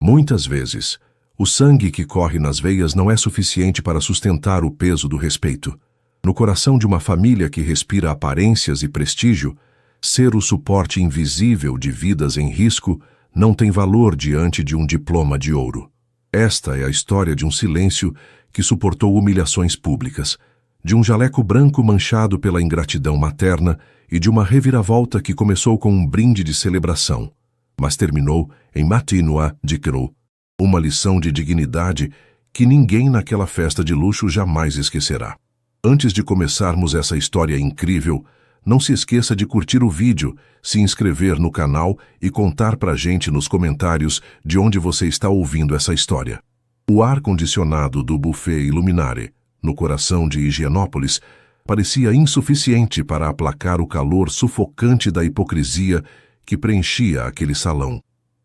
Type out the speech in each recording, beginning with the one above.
Muitas vezes, o sangue que corre nas veias não é suficiente para sustentar o peso do respeito. No coração de uma família que respira aparências e prestígio, ser o suporte invisível de vidas em risco não tem valor diante de um diploma de ouro. Esta é a história de um silêncio que suportou humilhações públicas, de um jaleco branco manchado pela ingratidão materna e de uma reviravolta que começou com um brinde de celebração, mas terminou em Matinoa de Cro, uma lição de dignidade que ninguém naquela festa de luxo jamais esquecerá. Antes de começarmos essa história incrível, não se esqueça de curtir o vídeo, se inscrever no canal e contar pra gente nos comentários de onde você está ouvindo essa história. O ar-condicionado do buffet Illuminare, no coração de Higienópolis, parecia insuficiente para aplacar o calor sufocante da hipocrisia que preenchia aquele salão.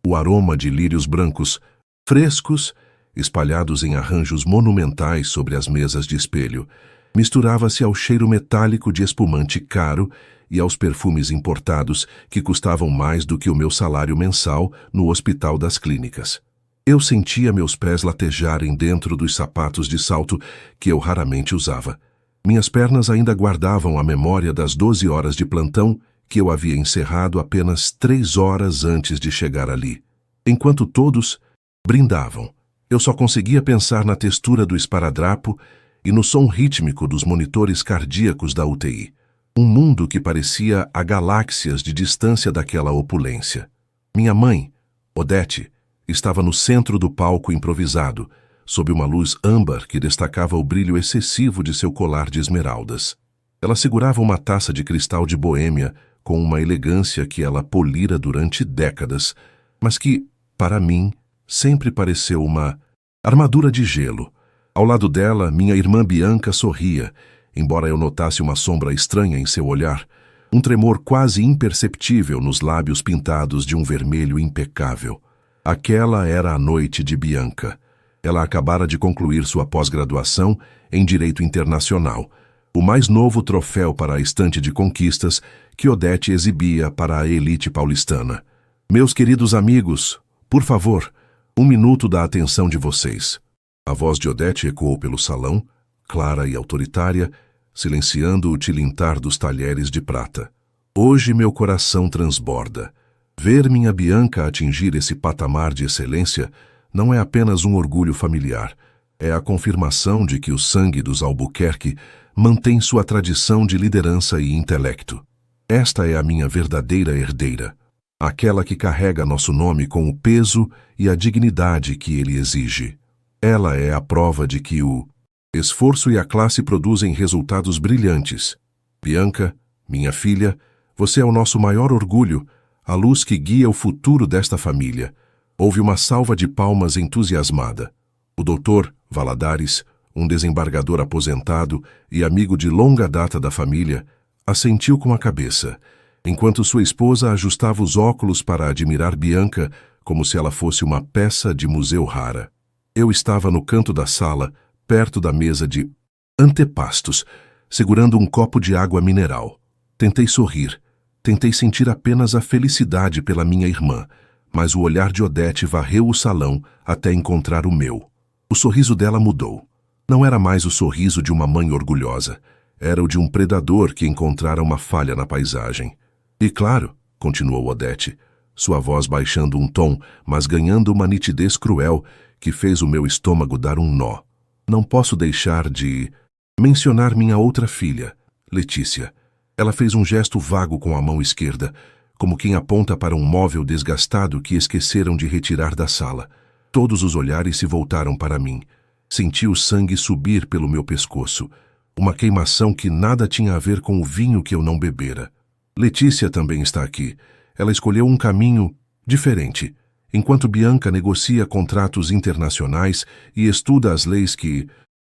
O aroma de lírios brancos, frescos, espalhados em arranjos monumentais sobre as mesas de espelho, misturava-se ao cheiro metálico de espumante caro e aos perfumes importados que custavam mais do que o meu salário mensal no Hospital das Clínicas. Eu sentia meus pés latejarem dentro dos sapatos de salto que eu raramente usava. Minhas pernas ainda guardavam a memória das 12 horas de plantão que eu havia encerrado apenas 3 horas antes de chegar ali. Enquanto todos brindavam, eu só conseguia pensar na textura do esparadrapo e no som rítmico dos monitores cardíacos da UTI. Um mundo que parecia a galáxias de distância daquela opulência. Minha mãe, Odete, estava no centro do palco improvisado, sob uma luz âmbar que destacava o brilho excessivo de seu colar de esmeraldas. Ela segurava uma taça de cristal de Boêmia com uma elegância que ela polira durante décadas, mas que, para mim, sempre pareceu uma armadura de gelo. Ao lado dela, minha irmã Bianca sorria, embora eu notasse uma sombra estranha em seu olhar, um tremor quase imperceptível nos lábios pintados de um vermelho impecável. Aquela era a noite de Bianca. Ela acabara de concluir sua pós-graduação em Direito Internacional, o mais novo troféu para a estante de conquistas que Odete exibia para a elite paulistana. Meus queridos amigos, por favor, 1 minuto da atenção de vocês. A voz de Odete ecoou pelo salão, clara e autoritária, silenciando o tilintar dos talheres de prata. Hoje meu coração transborda. Ver minha Bianca atingir esse patamar de excelência não é apenas um orgulho familiar, é a confirmação de que o sangue dos Albuquerque mantém sua tradição de liderança e intelecto. Esta é a minha verdadeira herdeira, aquela que carrega nosso nome com o peso e a dignidade que ele exige. Ela é a prova de que o esforço e a classe produzem resultados brilhantes. Bianca, minha filha, você é o nosso maior orgulho, a luz que guia o futuro desta família. Houve uma salva de palmas entusiasmada. O doutor Valadares, um desembargador aposentado e amigo de longa data da família, assentiu com a cabeça, enquanto sua esposa ajustava os óculos para admirar Bianca como se ela fosse uma peça de museu rara. Eu estava no canto da sala, perto da mesa de antepastos, segurando um copo de água mineral. Tentei sorrir, tentei sentir apenas a felicidade pela minha irmã, mas o olhar de Odete varreu o salão até encontrar o meu. O sorriso dela mudou. Não era mais o sorriso de uma mãe orgulhosa, era o de um predador que encontrara uma falha na paisagem. E claro, continuou Odete, sua voz baixando um tom, mas ganhando uma nitidez cruel que fez o meu estômago dar um nó. Não posso deixar de mencionar minha outra filha, Letícia. Ela fez um gesto vago com a mão esquerda, como quem aponta para um móvel desgastado que esqueceram de retirar da sala. Todos os olhares se voltaram para mim. Senti o sangue subir pelo meu pescoço, uma queimação que nada tinha a ver com o vinho que eu não bebera. Letícia também está aqui. Ela escolheu um caminho diferente. Enquanto Bianca negocia contratos internacionais e estuda as leis que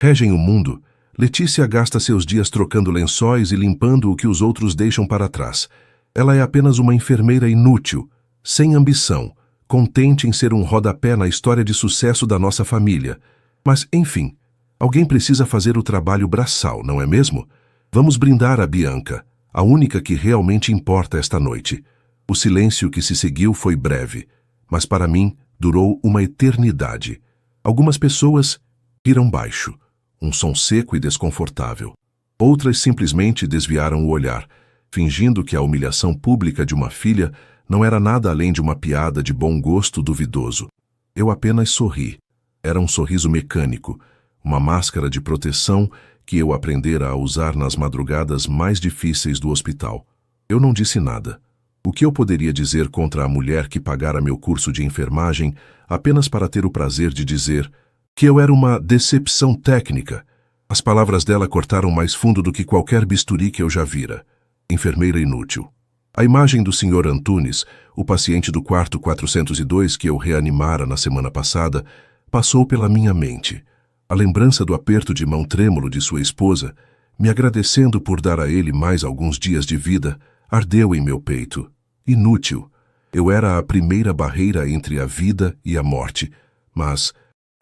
regem o mundo, Letícia gasta seus dias trocando lençóis e limpando o que os outros deixam para trás. Ela é apenas uma enfermeira inútil, sem ambição, contente em ser um rodapé na história de sucesso da nossa família. Mas, enfim, alguém precisa fazer o trabalho braçal, não é mesmo? Vamos brindar a Bianca, a única que realmente importa esta noite. O silêncio que se seguiu foi breve, mas para mim Durou uma eternidade. Algumas pessoas riram baixo, um som seco e desconfortável. Outras simplesmente desviaram o olhar, fingindo que a humilhação pública de uma filha não era nada além de uma piada de bom gosto duvidoso. Eu apenas sorri. Era um sorriso mecânico, uma máscara de proteção que eu aprendera a usar nas madrugadas mais difíceis do hospital. Eu não disse nada. O que eu poderia dizer contra a mulher que pagara meu curso de enfermagem apenas para ter o prazer de dizer que eu era uma decepção técnica? As palavras dela cortaram mais fundo do que qualquer bisturi que eu já vira. Enfermeira inútil. A imagem do Sr. Antunes, o paciente do quarto 402 que eu reanimara na semana passada, passou pela minha mente. A lembrança do aperto de mão trêmulo de sua esposa, me agradecendo por dar a ele mais alguns dias de vida, ardeu em meu peito. Inútil. Eu era a primeira barreira entre a vida e a morte, mas,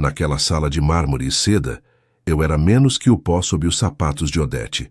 naquela sala de mármore e seda, eu era menos que o pó sob os sapatos de Odete.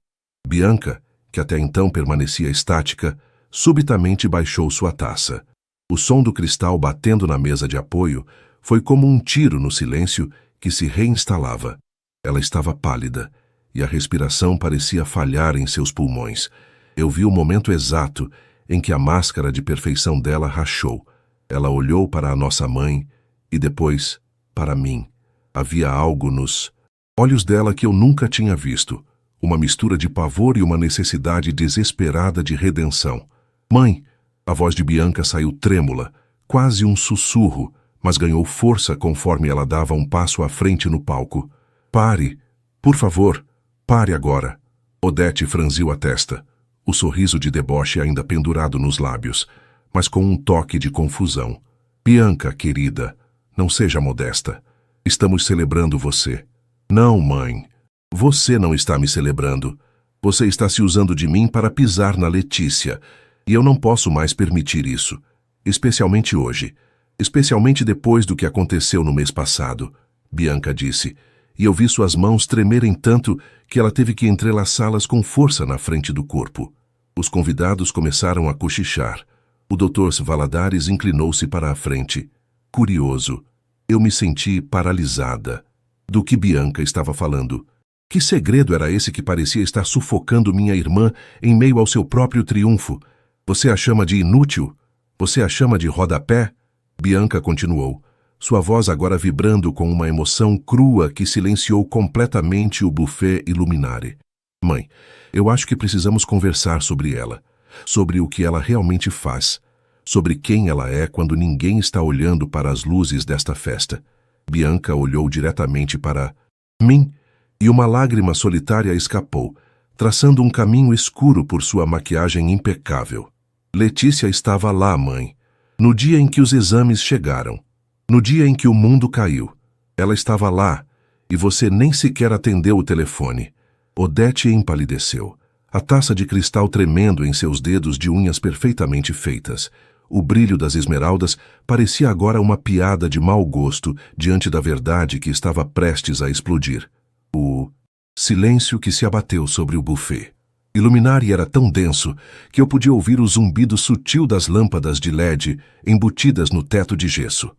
Bianca, que até então permanecia estática, subitamente baixou sua taça. O som do cristal batendo na mesa de apoio foi como um tiro no silêncio que se reinstalava. Ela estava pálida, e a respiração parecia falhar em seus pulmões. Eu vi o momento exato em que a máscara de perfeição dela rachou. Ela olhou para a nossa mãe e depois para mim. Havia algo nos olhos dela que eu nunca tinha visto. Uma mistura de pavor e uma necessidade desesperada de redenção. Mãe! A voz de Bianca saiu trêmula, quase um sussurro, mas ganhou força conforme ela dava um passo à frente no palco. Pare! Por favor, pare agora! Odete franziu a testa, o sorriso de deboche ainda pendurado nos lábios, mas com um toque de confusão. Bianca, querida, não seja modesta. Estamos celebrando você. Não, mãe. Você não está me celebrando. Você está se usando de mim para pisar na Letícia, e eu não posso mais permitir isso. Especialmente hoje. Especialmente depois do que aconteceu no mês passado, Bianca disse, e eu vi suas mãos tremerem tanto que ela teve que entrelaçá-las com força na frente do corpo. Os convidados começaram a cochichar. O Dr. Valadares inclinou-se para a frente. Curioso. Eu me senti paralisada. Do que Bianca estava falando? Que segredo era esse que parecia estar sufocando minha irmã em meio ao seu próprio triunfo? Você a chama de inútil? Você a chama de rodapé? Bianca continuou, sua voz agora vibrando com uma emoção crua que silenciou completamente o buffet Illuminare. Mãe, eu acho que precisamos conversar sobre ela, sobre o que ela realmente faz, sobre quem ela é quando ninguém está olhando para as luzes desta festa. Bianca olhou diretamente para mim e uma lágrima solitária escapou, traçando um caminho escuro por sua maquiagem impecável. Letícia estava lá, mãe. No dia em que os exames chegaram. No dia em que o mundo caiu. Ela estava lá, e você nem sequer atendeu o telefone. Odete empalideceu, a taça de cristal tremendo em seus dedos de unhas perfeitamente feitas. O brilho das esmeraldas parecia agora uma piada de mau gosto diante da verdade que estava prestes a explodir. O silêncio que se abateu sobre o buffet. Illuminare era tão denso que eu podia ouvir o zumbido sutil das lâmpadas de LED embutidas no teto de gesso.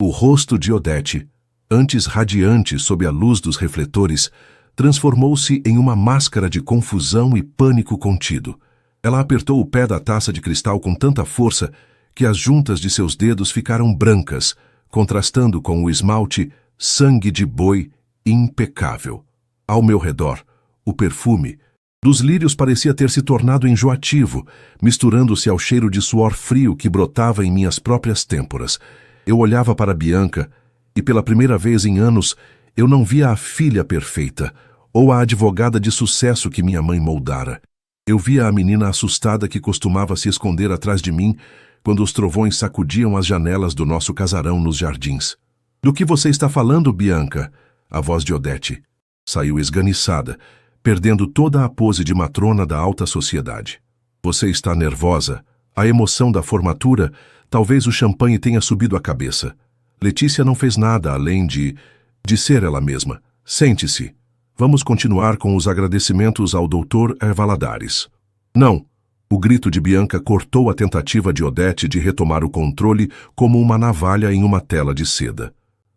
O rosto de Odete, antes radiante sob a luz dos refletores, transformou-se em uma máscara de confusão e pânico contido. Ela apertou o pé da taça de cristal com tanta força que as juntas de seus dedos ficaram brancas, contrastando com o esmalte sangue de boi impecável. Ao meu redor, o perfume dos lírios parecia ter se tornado enjoativo, misturando-se ao cheiro de suor frio que brotava em minhas próprias têmporas. Eu olhava para Bianca e, pela primeira vez em anos, eu não via a filha perfeita ou a advogada de sucesso que minha mãe moldara. Eu via a menina assustada que costumava se esconder atrás de mim quando os trovões sacudiam as janelas do nosso casarão nos jardins. Do que você está falando, Bianca? A voz de Odete saiu esganiçada, perdendo toda a pose de matrona da alta sociedade. Você está nervosa? A emoção da formatura, talvez o champanhe tenha subido a cabeça. Letícia não fez nada além de ser ela mesma. Sente-se. Vamos continuar com os agradecimentos ao Dr. Valadares. Não, O grito de Bianca cortou a tentativa de Odete de retomar o controle como uma navalha em uma tela de seda.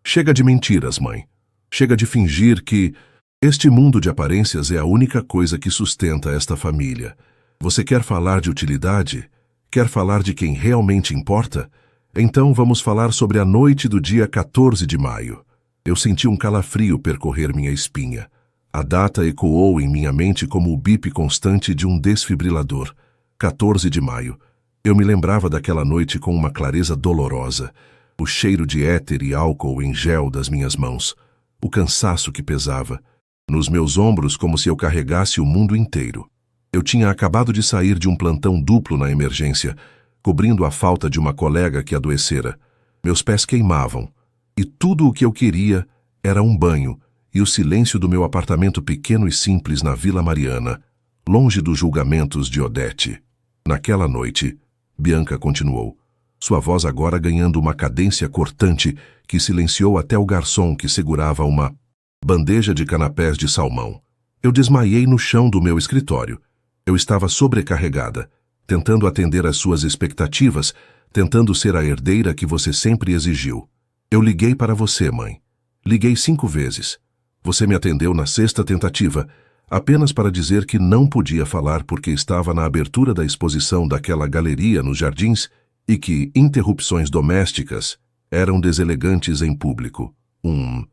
Chega de mentiras, mãe. Chega de fingir que este mundo de aparências é a única coisa que sustenta esta família. Você quer falar de utilidade? Quer falar de quem realmente importa? Então vamos falar sobre a noite do dia 14 de maio. Eu senti um calafrio percorrer minha espinha. A data ecoou em minha mente como o bip constante de um desfibrilador. 14 de maio. Eu me lembrava daquela noite com uma clareza dolorosa. O cheiro de éter e álcool em gel das minhas mãos. O cansaço que pesava. Nos meus ombros como se eu carregasse o mundo inteiro. Eu tinha acabado de sair de um plantão duplo na emergência, cobrindo a falta de uma colega que adoecera. Meus pés queimavam. E tudo o que eu queria era um banho e o silêncio do meu apartamento pequeno e simples na Vila Mariana, longe dos julgamentos de Odete. Naquela noite, Bianca continuou, sua voz agora ganhando uma cadência cortante que silenciou até o garçom que segurava uma bandeja de canapés de salmão. Eu desmaiei no chão do meu escritório. Eu estava sobrecarregada, tentando atender às suas expectativas, tentando ser a herdeira que você sempre exigiu. Eu liguei para você, mãe. Liguei 5 vezes. Você me atendeu na 6ª tentativa, apenas para dizer que não podia falar porque estava na abertura da exposição daquela galeria nos jardins e que interrupções domésticas eram deselegantes em público. Um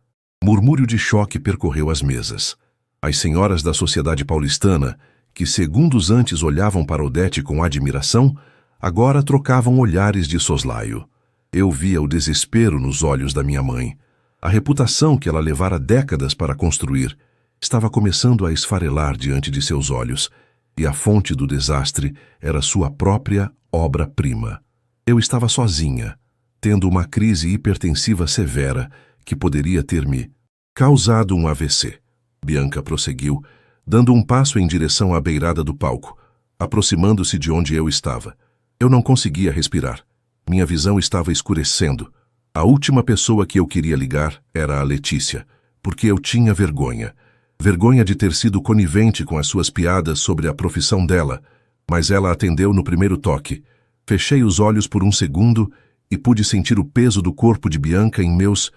murmúrio de choque percorreu as mesas. As senhoras da sociedade paulistana, que segundos antes olhavam para Odete com admiração, agora trocavam olhares de soslaio. Eu via o desespero nos olhos da minha mãe. A reputação que ela levara décadas para construir estava começando a esfarelar diante de seus olhos, e a fonte do desastre era sua própria obra-prima. Eu estava sozinha, tendo uma crise hipertensiva severa que poderia ter me causado um AVC. Bianca prosseguiu, dando um passo em direção à beirada do palco, aproximando-se de onde eu estava. Eu não conseguia respirar. Minha visão estava escurecendo. A última pessoa que eu queria ligar era a Letícia, porque eu tinha vergonha. Vergonha de ter sido conivente com as suas piadas sobre a profissão dela, mas ela atendeu no primeiro toque. Fechei os olhos por um segundo e pude sentir o peso do corpo de Bianca em meus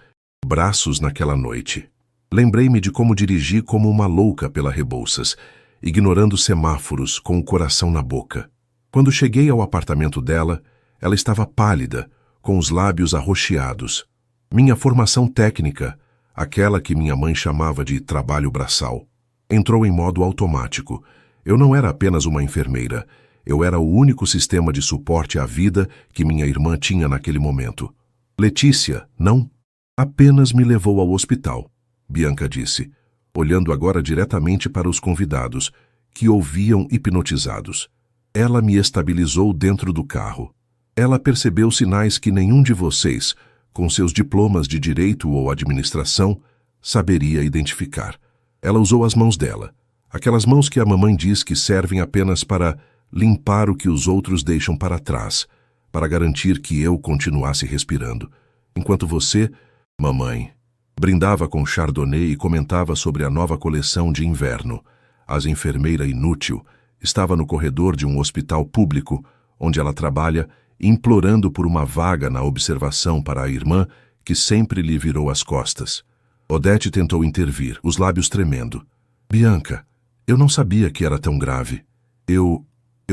braços naquela noite. Lembrei-me de como dirigi como uma louca pela Rebouças, ignorando semáforos com o coração na boca. Quando cheguei ao apartamento dela, ela estava pálida, com os lábios arroxeados. Minha formação técnica, aquela que minha mãe chamava de trabalho braçal, entrou em modo automático. Eu não era apenas uma enfermeira, eu era o único sistema de suporte à vida que minha irmã tinha naquele momento. Letícia, não, apenas me levou ao hospital, Bianca disse, olhando agora diretamente para os convidados, que ouviam hipnotizados. Ela me estabilizou dentro do carro. Ela percebeu sinais que nenhum de vocês, com seus diplomas de direito ou administração, saberia identificar. Ela usou as mãos dela, aquelas mãos que a mamãe diz que servem apenas para limpar o que os outros deixam para trás, para garantir que eu continuasse respirando, enquanto você, mamãe, brindava com Chardonnay e comentava sobre a nova coleção de inverno. As enfermeira inútil estava no corredor de um hospital público, onde ela trabalha, implorando por uma vaga na observação para a irmã, que sempre lhe virou as costas. Odete tentou intervir, os lábios tremendo. Bianca, eu não sabia que era tão grave. Eu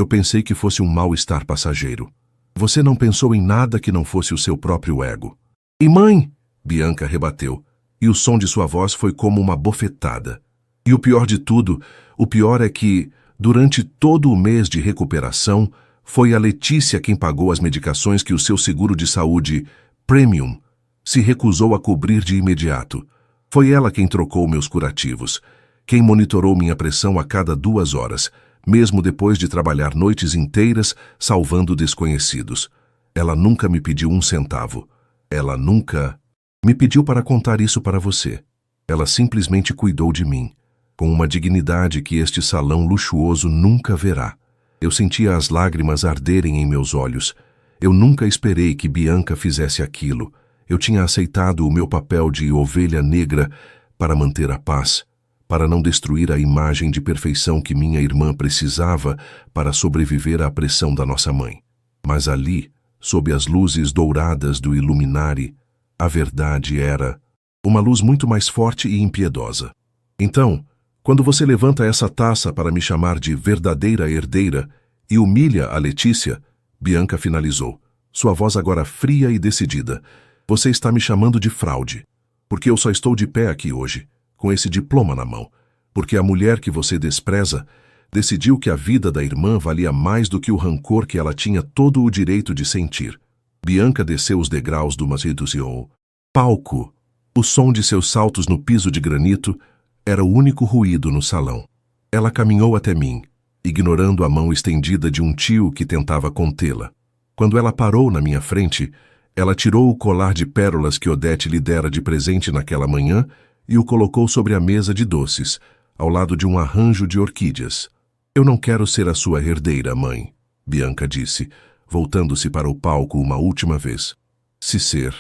pensei que fosse um mal-estar passageiro. Você não pensou em nada que não fosse o seu próprio ego. E mãe? Bianca rebateu, e o som de sua voz foi como uma bofetada. E o pior de tudo, o pior é que, durante todo o mês de recuperação, foi a Letícia quem pagou as medicações que o seu seguro de saúde, Premium, se recusou a cobrir de imediato. Foi ela quem trocou meus curativos, quem monitorou minha pressão a cada 2 horas, mesmo depois de trabalhar noites inteiras salvando desconhecidos. Ela nunca me pediu 1 centavo. Ela nunca me pediu para contar isso para você. Ela simplesmente cuidou de mim, com uma dignidade que este salão luxuoso nunca verá. Eu sentia as lágrimas arderem em meus olhos. Eu nunca esperei que Bianca fizesse aquilo. Eu tinha aceitado o meu papel de ovelha negra para manter a paz, para não destruir a imagem de perfeição que minha irmã precisava para sobreviver à pressão da nossa mãe. Mas ali, sob as luzes douradas do Iluminari, a verdade era uma luz muito mais forte e impiedosa. Então, quando você levanta essa taça para me chamar de verdadeira herdeira e humilha a Letícia, Bianca finalizou, sua voz agora fria e decidida, você está me chamando de fraude, porque eu só estou de pé aqui hoje, com esse diploma na mão, porque a mulher que você despreza decidiu que a vida da irmã valia mais do que o rancor que ela tinha todo o direito de sentir. Bianca desceu os degraus do Masriduzion. Palco. O som de seus saltos no piso de granito era o único ruído no salão. Ela caminhou até mim, ignorando a mão estendida de um tio que tentava contê-la. Quando ela parou na minha frente, ela tirou o colar de pérolas que Odete lhe dera de presente naquela manhã e o colocou sobre a mesa de doces, ao lado de um arranjo de orquídeas. Eu não quero ser a sua herdeira, mãe, Bianca disse, voltando-se para o palco uma última vez. Se ser.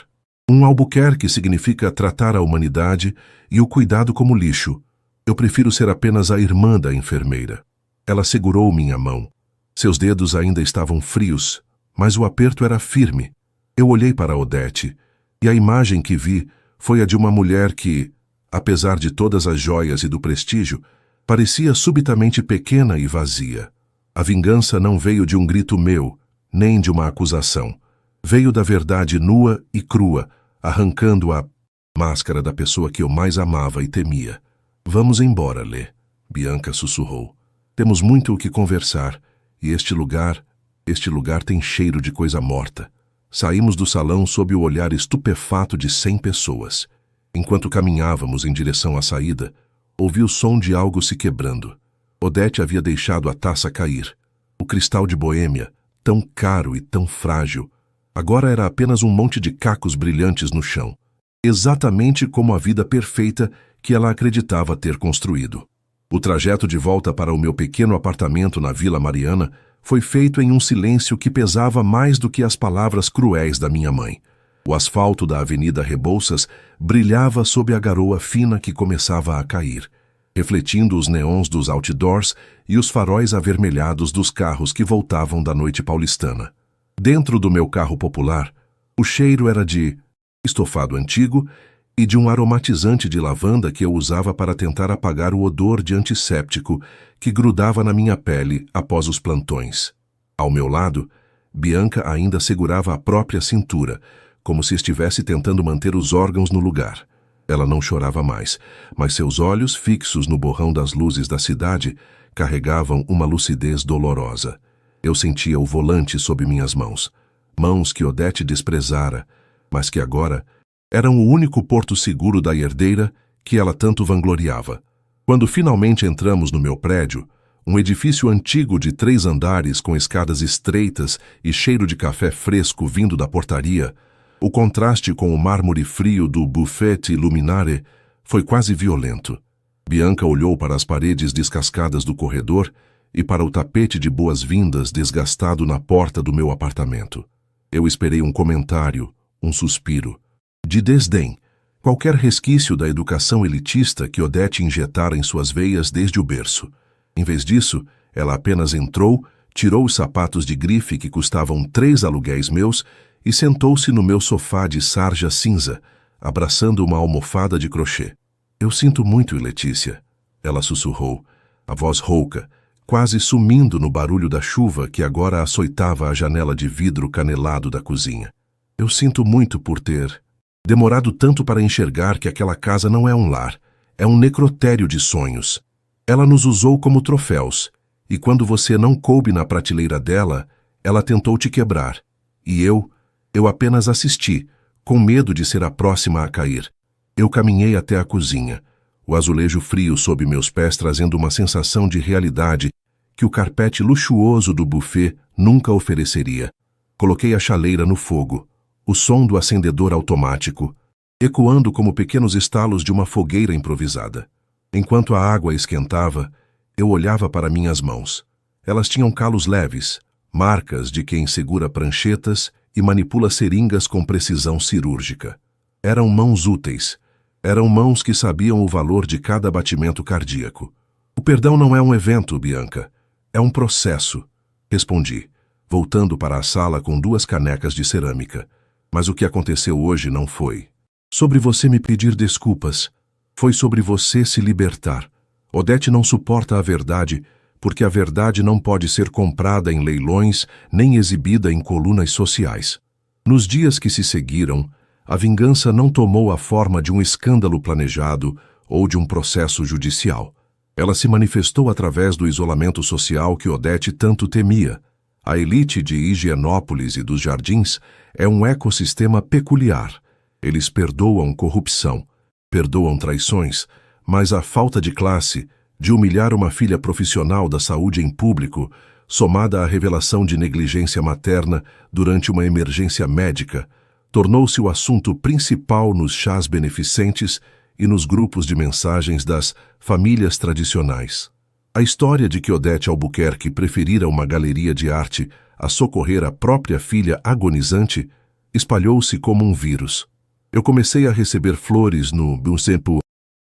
Um Albuquerque significa tratar a humanidade e o cuidado como lixo. Eu prefiro ser apenas a irmã da enfermeira. Ela segurou minha mão. Seus dedos ainda estavam frios, mas o aperto era firme. Eu olhei para Odete, e a imagem que vi foi a de uma mulher que, apesar de todas as joias e do prestígio, parecia subitamente pequena e vazia. A vingança não veio de um grito meu, nem de uma acusação. Veio da verdade nua e crua, arrancando a máscara da pessoa que eu mais amava e temia. Vamos embora, Lê, Bianca sussurrou. Temos muito o que conversar, e este lugar tem cheiro de coisa morta. Saímos do salão sob o olhar estupefato de 100 pessoas. Enquanto caminhávamos em direção à saída, ouvi o som de algo se quebrando. Odete havia deixado a taça cair. O cristal de Boêmia, tão caro e tão frágil, agora era apenas um monte de cacos brilhantes no chão, exatamente como a vida perfeita que ela acreditava ter construído. O trajeto de volta para o meu pequeno apartamento na Vila Mariana foi feito em um silêncio que pesava mais do que as palavras cruéis da minha mãe. O asfalto da Avenida Rebouças brilhava sob a garoa fina que começava a cair, refletindo os neons dos outdoors e os faróis avermelhados dos carros que voltavam da noite paulistana. Dentro do meu carro popular, o cheiro era de estofado antigo e de um aromatizante de lavanda que eu usava para tentar apagar o odor de antisséptico que grudava na minha pele após os plantões. Ao meu lado, Bianca ainda segurava a própria cintura, como se estivesse tentando manter os órgãos no lugar. Ela não chorava mais, mas seus olhos, fixos no borrão das luzes da cidade, carregavam uma lucidez dolorosa. Eu sentia o volante sob minhas mãos, mãos que Odete desprezara, mas que agora eram o único porto seguro da herdeira que ela tanto vangloriava. Quando finalmente entramos no meu prédio, um edifício antigo de 3 andares com escadas estreitas e cheiro de café fresco vindo da portaria, o contraste com o mármore frio do Buffet Luminare foi quase violento. Bianca olhou para as paredes descascadas do corredor e para o tapete de boas-vindas desgastado na porta do meu apartamento. Eu esperei um comentário, um suspiro. De desdém, qualquer resquício da educação elitista que Odete injetara em suas veias desde o berço. Em vez disso, ela apenas entrou, tirou os sapatos de grife que custavam 3 aluguéis meus e sentou-se no meu sofá de sarja cinza, abraçando uma almofada de crochê. Eu sinto muito, Letícia, ela sussurrou, a voz rouca, quase sumindo no barulho da chuva que agora açoitava a janela de vidro canelado da cozinha. Eu sinto muito por ter demorado tanto para enxergar que aquela casa não é um lar, é um necrotério de sonhos. Ela nos usou como troféus, e quando você não coube na prateleira dela, ela tentou te quebrar. E eu apenas assisti, com medo de ser a próxima a cair. Eu caminhei até a cozinha, o azulejo frio sob meus pés trazendo uma sensação de realidade que o carpete luxuoso do buffet nunca ofereceria. Coloquei a chaleira no fogo, o som do acendedor automático, ecoando como pequenos estalos de uma fogueira improvisada. Enquanto a água esquentava, eu olhava para minhas mãos. Elas tinham calos leves, marcas de quem segura pranchetas e manipula seringas com precisão cirúrgica. Eram mãos úteis, Eram mãos que sabiam o valor de cada batimento cardíaco. O perdão não é um evento, Bianca. É um processo, respondi, voltando para a sala com 2 canecas de cerâmica. Mas o que aconteceu hoje não foi sobre você me pedir desculpas. Foi sobre você se libertar. Odete não suporta a verdade, porque a verdade não pode ser comprada em leilões nem exibida em colunas sociais. Nos dias que se seguiram, a vingança não tomou a forma de um escândalo planejado ou de um processo judicial. Ela se manifestou através do isolamento social que Odete tanto temia. A elite de Higienópolis e dos Jardins é um ecossistema peculiar. Eles perdoam corrupção, perdoam traições, mas a falta de classe, de humilhar uma filha profissional da saúde em público, somada à revelação de negligência materna durante uma emergência médica, tornou-se o assunto principal nos chás beneficentes e nos grupos de mensagens das famílias tradicionais. A história de que Odete Albuquerque preferira uma galeria de arte a socorrer a própria filha agonizante espalhou-se como um vírus. Eu comecei a receber flores no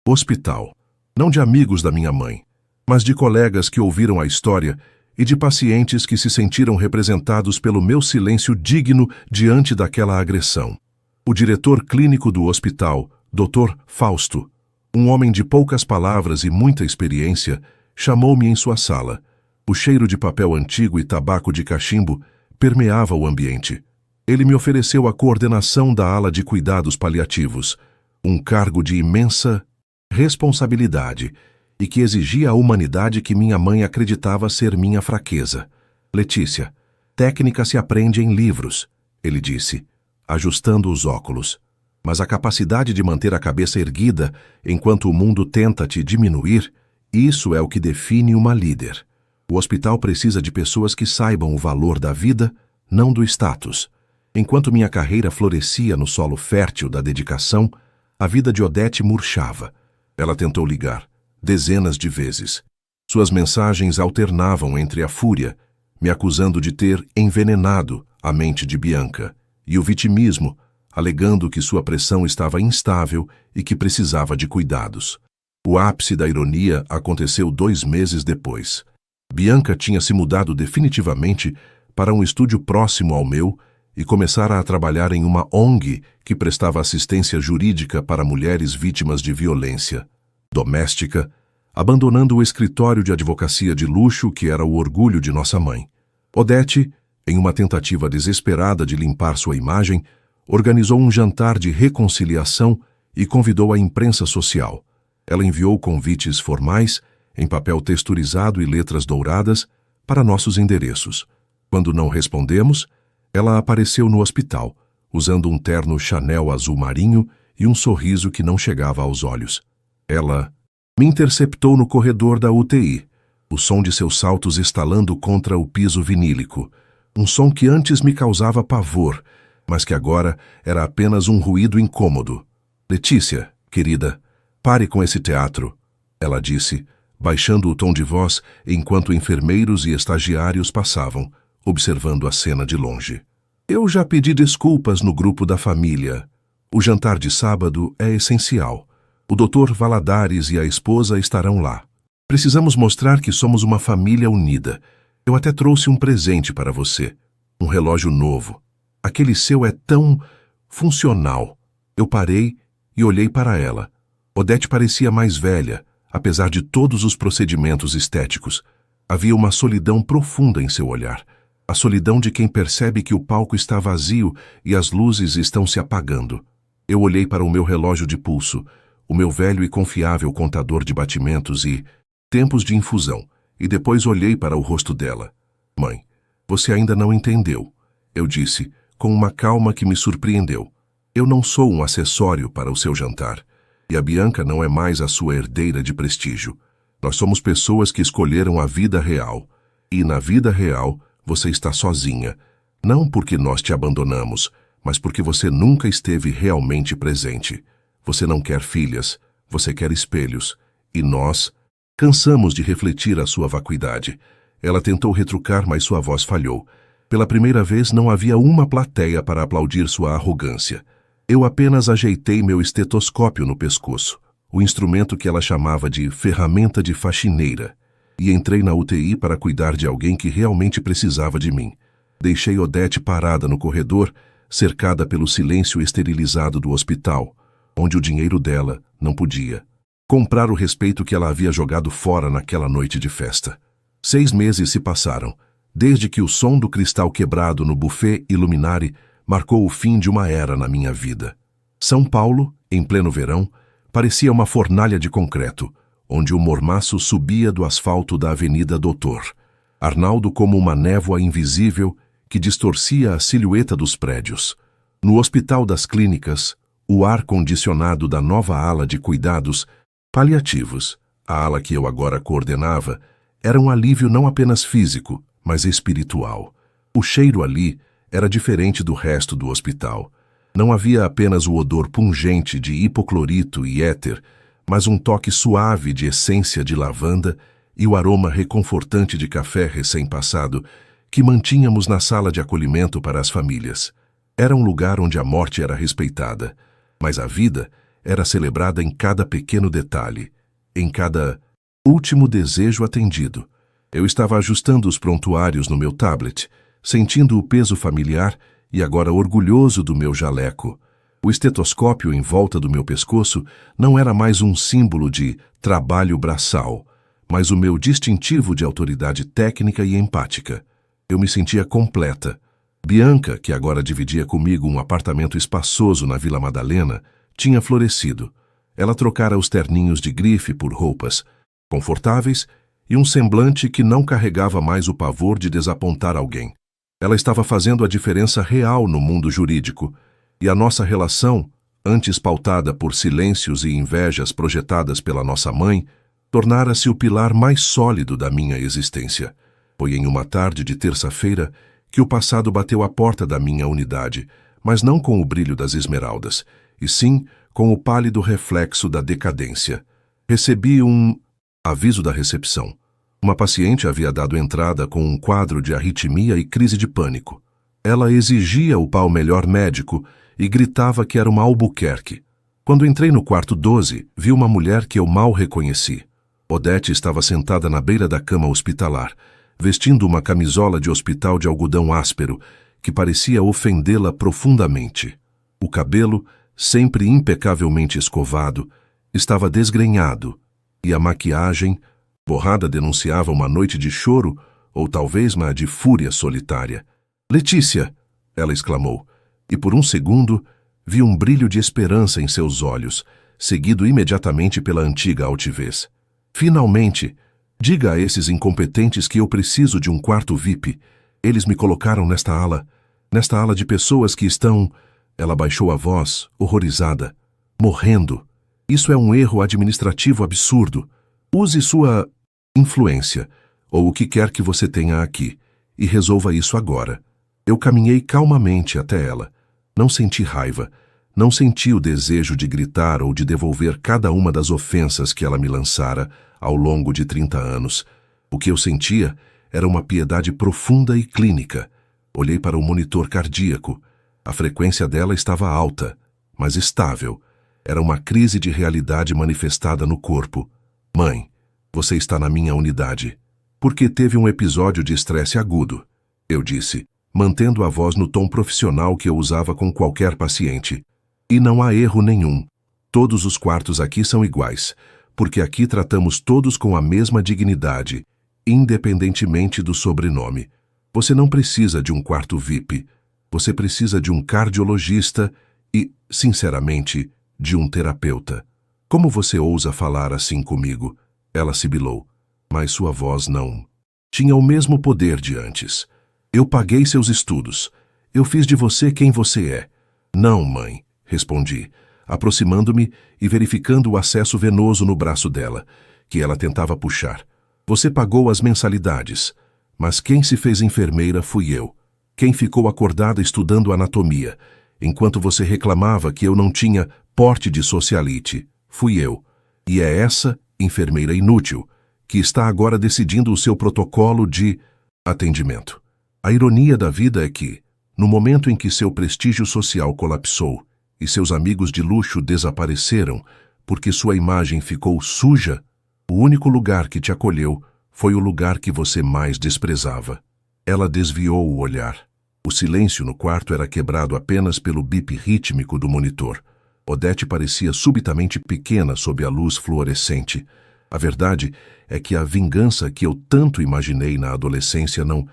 hospital, não de amigos da minha mãe, mas de colegas que ouviram a história e de pacientes que se sentiram representados pelo meu silêncio digno diante daquela agressão. O diretor clínico do hospital, Dr. Fausto, um homem de poucas palavras e muita experiência, chamou-me em sua sala. O cheiro de papel antigo e tabaco de cachimbo permeava o ambiente. Ele me ofereceu a coordenação da ala de cuidados paliativos, um cargo de imensa responsabilidade e que exigia a humanidade que minha mãe acreditava ser minha fraqueza. Letícia, técnica se aprende em livros, ele disse, ajustando os óculos. Mas a capacidade de manter a cabeça erguida enquanto o mundo tenta te diminuir, isso é o que define uma líder. O hospital precisa de pessoas que saibam o valor da vida, não do status. Enquanto minha carreira florescia no solo fértil da dedicação, a vida de Odete murchava. Ela tentou ligar, dezenas de vezes. Suas mensagens alternavam entre a fúria, me acusando de ter envenenado a mente de Bianca, e o vitimismo, alegando que sua pressão estava instável e que precisava de cuidados. O ápice da ironia aconteceu 2 meses depois. Bianca tinha se mudado definitivamente para um estúdio próximo ao meu e começara a trabalhar em uma ONG que prestava assistência jurídica para mulheres vítimas de violência doméstica, abandonando o escritório de advocacia de luxo que era o orgulho de nossa mãe. Odete, em uma tentativa desesperada de limpar sua imagem, organizou um jantar de reconciliação e convidou a imprensa social. Ela enviou convites formais, em papel texturizado e letras douradas, para nossos endereços. Quando não respondemos, ela apareceu no hospital, usando um terno Chanel azul marinho e um sorriso que não chegava aos olhos. Ela me interceptou no corredor da UTI, o som de seus saltos estalando contra o piso vinílico, um som que antes me causava pavor, mas que agora era apenas um ruído incômodo. Letícia, querida, pare com esse teatro, ela disse, baixando o tom de voz enquanto enfermeiros e estagiários passavam, observando a cena de longe. Eu já pedi desculpas no grupo da família. O jantar de sábado é essencial. O Dr. Valadares e a esposa estarão lá. Precisamos mostrar que somos uma família unida. Eu até trouxe um presente para você. Um relógio novo. Aquele seu é tão funcional. Eu parei e olhei para ela. Odete parecia mais velha, apesar de todos os procedimentos estéticos. Havia uma solidão profunda em seu olhar. A solidão de quem percebe que o palco está vazio e as luzes estão se apagando. Eu olhei para o meu relógio de pulso, o meu velho e confiável contador de batimentos e tempos de infusão, e depois olhei para o rosto dela. Mãe, você ainda não entendeu, eu disse, com uma calma que me surpreendeu. Eu não sou um acessório para o seu jantar, e a Bianca não é mais a sua herdeira de prestígio. Nós somos pessoas que escolheram a vida real, e na vida real, você está sozinha, não porque nós te abandonamos, mas porque você nunca esteve realmente presente. Você não quer filhas, você quer espelhos, e nós cansamos de refletir a sua vacuidade. Ela tentou retrucar, mas sua voz falhou. Pela primeira vez não havia uma plateia para aplaudir sua arrogância. Eu apenas ajeitei meu estetoscópio no pescoço, o instrumento que ela chamava de ferramenta de faxineira, e entrei na UTI para cuidar de alguém que realmente precisava de mim. Deixei Odete parada no corredor, cercada pelo silêncio esterilizado do hospital, onde o dinheiro dela não podia comprar o respeito que ela havia jogado fora naquela noite de festa. 6 meses se passaram, desde que o som do cristal quebrado no buffet Illuminari marcou o fim de uma era na minha vida. São Paulo, em pleno verão, parecia uma fornalha de concreto, onde o mormaço subia do asfalto da Avenida Doutor. Arnaldo como uma névoa invisível que distorcia a silhueta dos prédios. No Hospital das Clínicas, o ar-condicionado da nova ala de cuidados paliativos, a ala que eu agora coordenava, era um alívio não apenas físico, mas espiritual. O cheiro ali era diferente do resto do hospital. Não havia apenas o odor pungente de hipoclorito e éter, mas um toque suave de essência de lavanda e o aroma reconfortante de café recém-passado que mantínhamos na sala de acolhimento para as famílias. Era um lugar onde a morte era respeitada, mas a vida era celebrada em cada pequeno detalhe, em cada último desejo atendido. Eu estava ajustando os prontuários no meu tablet, sentindo o peso familiar e agora orgulhoso do meu jaleco. O estetoscópio em volta do meu pescoço não era mais um símbolo de trabalho braçal, mas o meu distintivo de autoridade técnica e empática. Eu me sentia completa. Bianca, que agora dividia comigo um apartamento espaçoso na Vila Madalena, tinha florescido. Ela trocara os terninhos de grife por roupas confortáveis e um semblante que não carregava mais o pavor de desapontar alguém. Ela estava fazendo a diferença real no mundo jurídico, e a nossa relação, antes pautada por silêncios e invejas projetadas pela nossa mãe, tornara-se o pilar mais sólido da minha existência. Foi em uma tarde de terça-feira que o passado bateu à porta da minha unidade, mas não com o brilho das esmeraldas, e sim com o pálido reflexo da decadência. Recebi um aviso da recepção. Uma paciente havia dado entrada com um quadro de arritmia e crise de pânico. Ela exigia o pau melhor médico e gritava que era uma Albuquerque. Quando entrei no quarto 12, vi uma mulher que eu mal reconheci. Odete estava sentada na beira da cama hospitalar, vestindo uma camisola de hospital de algodão áspero, que parecia ofendê-la profundamente. O cabelo, sempre impecavelmente escovado, estava desgrenhado, e a maquiagem, borrada, denunciava uma noite de choro, ou talvez uma de fúria solitária. "Letícia!" ela exclamou, e por um segundo vi um brilho de esperança em seus olhos, seguido imediatamente pela antiga altivez. "Finalmente! Diga a esses incompetentes que eu preciso de um quarto VIP. Eles me colocaram nesta ala de pessoas que estão..." Ela baixou a voz, horrorizada. "Morrendo. Isso é um erro administrativo absurdo. Use sua influência, ou o que quer que você tenha aqui, e resolva isso agora." Eu caminhei calmamente até ela. Não senti raiva. Não senti o desejo de gritar ou de devolver cada uma das ofensas que ela me lançara ao longo de 30 anos. O que eu sentia era uma piedade profunda e clínica. Olhei para o monitor cardíaco. A frequência dela estava alta, mas estável. Era uma crise de realidade manifestada no corpo. "Mãe, você está na minha unidade. Porque teve um episódio de estresse agudo", eu disse, mantendo a voz no tom profissional que eu usava com qualquer paciente. "E não há erro nenhum. Todos os quartos aqui são iguais, porque aqui tratamos todos com a mesma dignidade, independentemente do sobrenome. Você não precisa de um quarto VIP. Você precisa de um cardiologista e, sinceramente, de um terapeuta." "Como você ousa falar assim comigo?" ela sibilou, mas sua voz não tinha o mesmo poder de antes. "Eu paguei seus estudos. Eu fiz de você quem você é." "Não, mãe", respondi, aproximando-me e verificando o acesso venoso no braço dela, que ela tentava puxar. "Você pagou as mensalidades, mas quem se fez enfermeira fui eu. Quem ficou acordada estudando anatomia, enquanto você reclamava que eu não tinha porte de socialite, fui eu. E é essa enfermeira inútil que está agora decidindo o seu protocolo de atendimento. A ironia da vida é que, no momento em que seu prestígio social colapsou, e seus amigos de luxo desapareceram porque sua imagem ficou suja, o único lugar que te acolheu foi o lugar que você mais desprezava. Ela desviou o olhar. O silêncio no quarto era quebrado apenas pelo bip rítmico do monitor. Odete parecia subitamente pequena sob a luz fluorescente. A verdade é que a vingança que eu tanto imaginei na adolescência não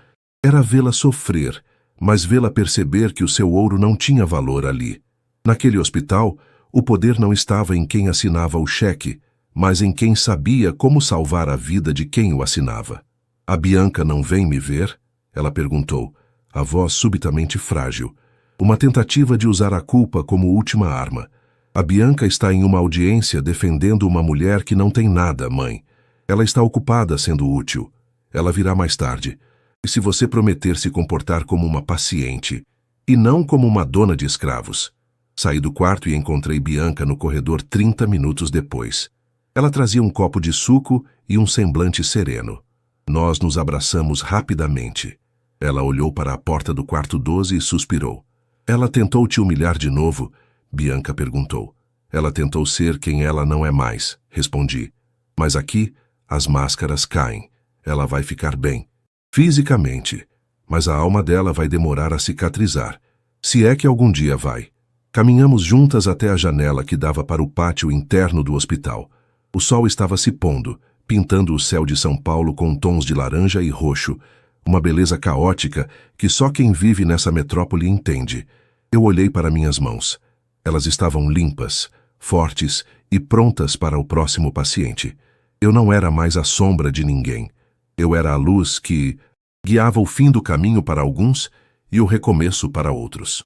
era vê-la sofrer, mas vê-la perceber que o seu ouro não tinha valor ali. Naquele hospital, o poder não estava em quem assinava o cheque, mas em quem sabia como salvar a vida de quem o assinava. A Bianca não vem me ver? Ela perguntou, a voz subitamente frágil. Uma tentativa de usar a culpa como última arma. A Bianca está em uma audiência defendendo uma mulher que não tem nada, mãe. Ela está ocupada sendo útil. Ela virá mais tarde. E se você prometer se comportar como uma paciente, e não como uma dona de escravos? Saí do quarto e encontrei Bianca no corredor 30 minutos depois. Ela trazia um copo de suco e um semblante sereno. Nós nos abraçamos rapidamente. Ela olhou para a porta do quarto 12 e suspirou. Ela tentou te humilhar de novo? Bianca perguntou. Ela tentou ser quem ela não é mais, respondi. Mas aqui, as máscaras caem. Ela vai ficar bem. Fisicamente. Mas a alma dela vai demorar a cicatrizar. Se é que algum dia vai. Caminhamos juntas até a janela que dava para o pátio interno do hospital. O sol estava se pondo, pintando o céu de São Paulo com tons de laranja e roxo, uma beleza caótica que só quem vive nessa metrópole entende. Eu olhei para minhas mãos. Elas estavam limpas, fortes e prontas para o próximo paciente. Eu não era mais a sombra de ninguém. Eu era a luz que guiava o fim do caminho para alguns e o recomeço para outros.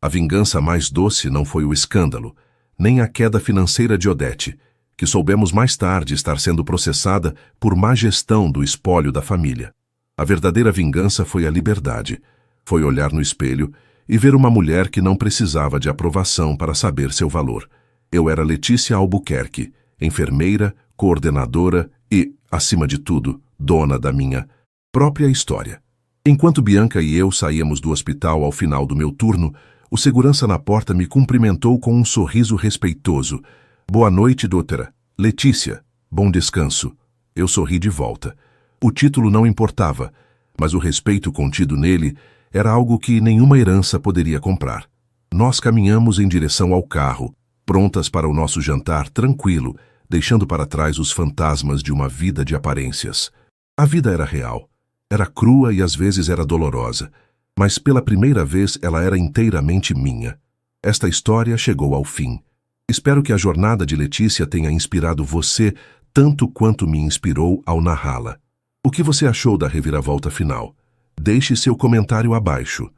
A vingança mais doce não foi o escândalo, nem a queda financeira de Odete, que soubemos mais tarde estar sendo processada por má gestão do espólio da família. A verdadeira vingança foi a liberdade. Foi olhar no espelho e ver uma mulher que não precisava de aprovação para saber seu valor. Eu era Letícia Albuquerque, enfermeira, coordenadora e, acima de tudo, dona da minha própria história. Enquanto Bianca e eu saíamos do hospital ao final do meu turno, o segurança na porta me cumprimentou com um sorriso respeitoso. Boa noite, doutora. Letícia. Bom descanso. Eu sorri de volta. O título não importava, mas o respeito contido nele era algo que nenhuma herança poderia comprar. Nós caminhamos em direção ao carro, prontas para o nosso jantar tranquilo, deixando para trás os fantasmas de uma vida de aparências. A vida era real. Era crua e às vezes era dolorosa, mas pela primeira vez ela era inteiramente minha. Esta história chegou ao fim. Espero que a jornada de Letícia tenha inspirado você tanto quanto me inspirou ao narrá-la. O que você achou da reviravolta final? Deixe seu comentário abaixo.